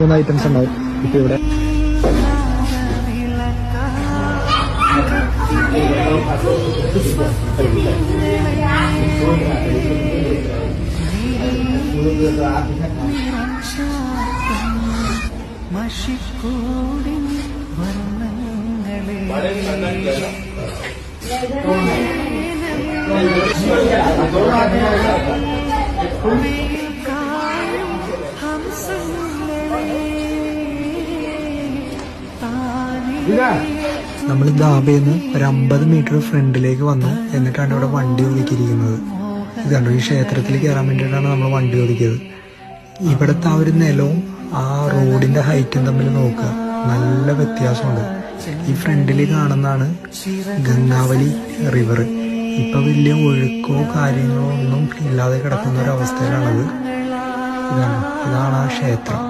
3 items ഉണ്ടാവും ഇപ്പൊ ഇവിടെ. നമ്മൾ ദാബേന്ന് ഒരു 50 മീറ്റർ ഫ്രണ്ടിലേക്ക് വന്നു. എന്നിട്ടാണ് ഇവിടെ വണ്ടി ഒതുക്കിയിരിക്കുന്നത്. ഇത് കണ്ടു, ഈ ക്ഷേത്രത്തിൽ കയറാൻ വേണ്ടിയിട്ടാണ് നമ്മൾ വണ്ടി ഒതുക്കിയത്. ഇവിടുത്തെ ആ ഒരു നിലവും ആ റോഡിന്റെ ഹൈറ്റും തമ്മിൽ നോക്കുക, നല്ല വ്യത്യാസമുണ്ട്. ഈ ഫ്രണ്ടിൽ കാണുന്നതാണ് ഗംഗാവലി റിവർ. ഇപ്പൊ വലിയ ഒഴുക്കോ കാര്യങ്ങളോ ഒന്നും ഇല്ലാതെ കിടക്കുന്ന ഒരു അവസ്ഥയിലാണത്. ഇതാണ് ആ ക്ഷേത്രം.